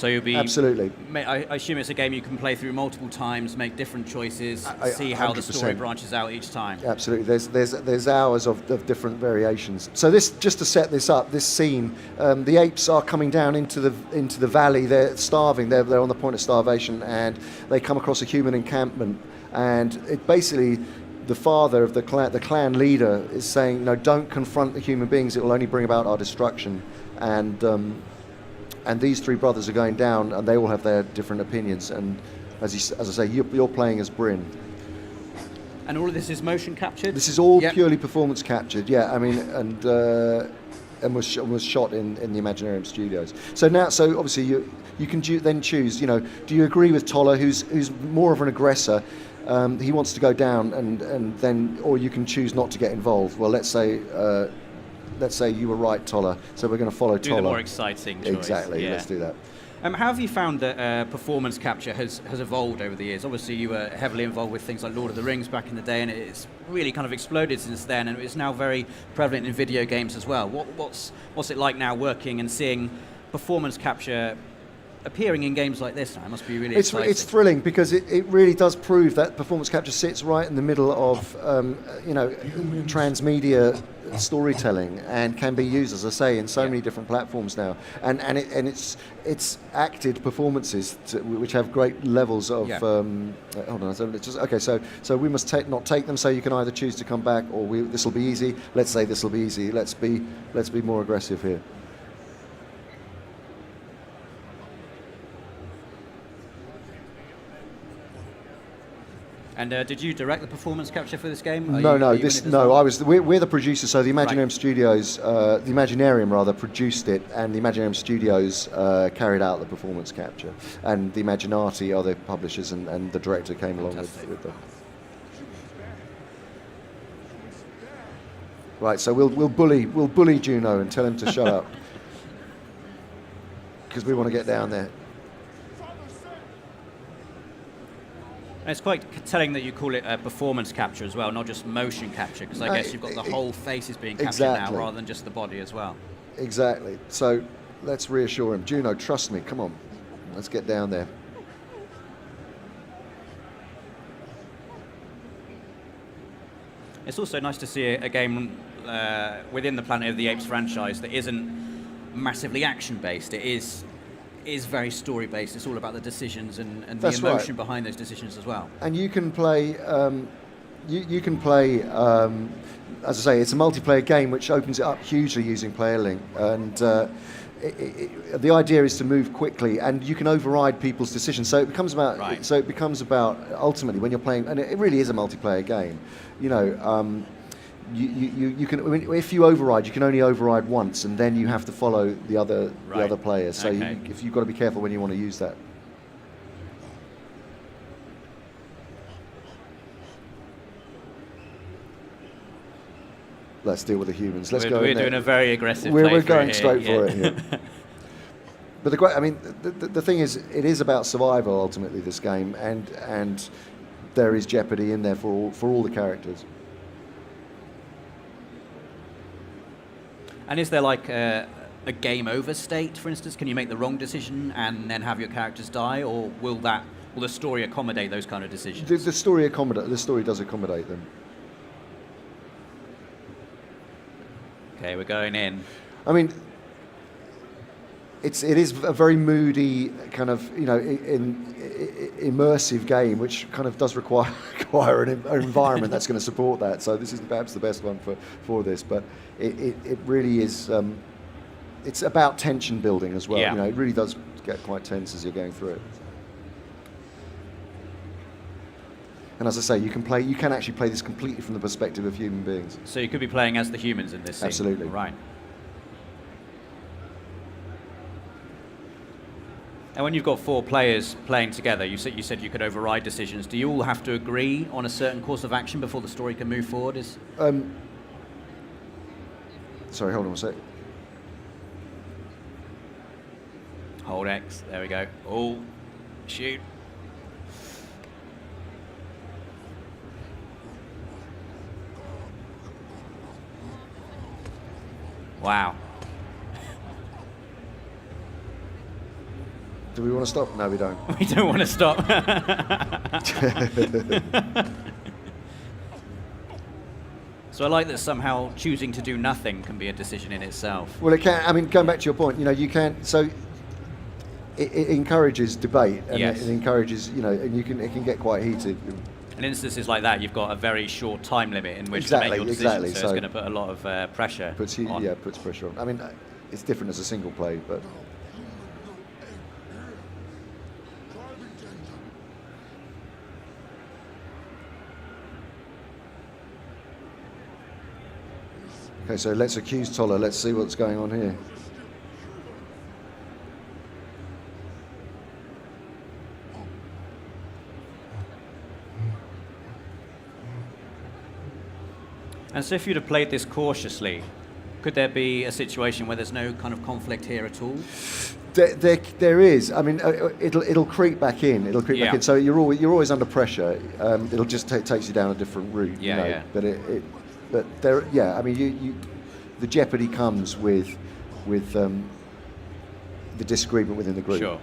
So you'll be... Absolutely. I assume it's a game you can play through multiple times, make different choices, see how the story branches out each time. Absolutely. There's hours of different variations. So this, just to set this up, this scene, the apes are coming down into the valley. They're starving. They're on the point of starvation, and they come across a human encampment. And it basically, the father of the clan leader is saying, no, don't confront the human beings. It will only bring about our destruction. And these three brothers are going down, and they all have their different opinions. And as I say, you're playing as Bryn. And all of this is motion captured? This is all purely performance captured, yeah. I mean, and was shot in the Imaginarium Studios. So obviously you can then choose. You know, do you agree with Toller, who's more of an aggressor? He wants to go down, and then, or you can choose not to get involved. Well, let's say you were right, Toller, so we're going to follow Toller. Do the more exciting choice. Exactly, let's do that. How have you found that performance capture has evolved over the years? Obviously, you were heavily involved with things like Lord of the Rings back in the day, and it's really kind of exploded since then, and it's now very prevalent in video games as well. What's it like now working and seeing performance capture appearing in games like this now? It must be really exciting. It's thrilling, because it really does prove that performance capture sits right in the middle of transmedia storytelling, and can be used, as I say, in so many different platforms now. And it's acted performances which have great levels of. Hold on, so we must not take them. So you can either choose to come back, or this will be easy. Let's say this will be easy. Let's be more aggressive here. And did you direct the performance capture for this game? No. We're the producers. So the Imaginarium Studios, the Imaginarium rather, produced it, and the Imaginarium Studios carried out the performance capture, and the Imaginati are the publishers, and the director came along with them. Right. So we'll bully Juno and tell him to shut up, because we want to get down there. And it's quite telling that you call it performance capture as well, not just motion capture, because I guess you've got the whole face is being captured now, rather than just the body as well. Exactly. So let's reassure him. Juno, trust me. Come on. Let's get down there. It's also nice to see a game within the Planet of the Apes franchise that isn't massively action-based. It is very story-based. It's all about the decisions and the emotion behind those decisions as well. And you can play, as I say, it's a multiplayer game which opens it up hugely using player link. And the idea is to move quickly, and you can override people's decisions. So it becomes about ultimately, when you're playing, and it really is a multiplayer game. You know. You can, I mean, if you override, you can only override once, and then you have to follow the other players. So you've got to be careful when you want to use that. Let's deal with the humans. We're doing a very aggressive. We're going straight for it here. But the thing is, it is about survival ultimately. This game, and there is jeopardy in there for all the characters. And is there like a game over state, for instance? Can you make the wrong decision and then have your characters die, or will the story accommodate those kind of decisions? The story does accommodate them. Okay, we're going in. I mean, it is a very moody kind of, immersive game, which kind of does require an environment that's going to support that. So this is perhaps the best one for this, but it really is. It's about tension building as well. Yeah. It really does get quite tense as you're going through it. And as I say, you can actually play this completely from the perspective of human beings. So you could be playing as the humans in this scene. Absolutely. Right. And when you've got 4 players playing together, you said you could override decisions. Do you all have to agree on a certain course of action before the story can move forward? Sorry, hold on a sec. Hold X. There we go. Oh, shoot. Wow. Do we want to stop? No, we don't. We don't want to stop. So I like that somehow choosing to do nothing can be a decision in itself. Well, it can. I mean, going back to your point, you can. So it encourages debate, and Yes. it encourages, and it can get quite heated. In instances like that, you've got a very short time limit in which to make your decision, Exactly. so it's going to put a lot of pressure on. Puts pressure on. I mean, it's different as a single play, but. Okay, so let's accuse Toller. Let's see what's going on here. And so if you'd have played this cautiously, could there be a situation where there's no kind of conflict here at all? There is. I mean, it'll creep back in. It'll creep back in. So you're always under pressure. It'll just takes you down a different route. Yeah. But there. Yeah. I mean, the jeopardy comes with the disagreement within the group. Sure.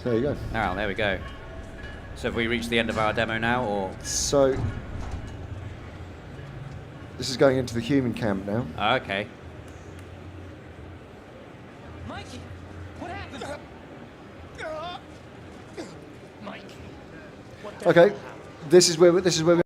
There you go. Now, there we go. So have we reached the end of our demo now, or? So this is going into the human camp now. Oh, okay. Mikey, what happened? Mikey. What the Okay, hell this is where we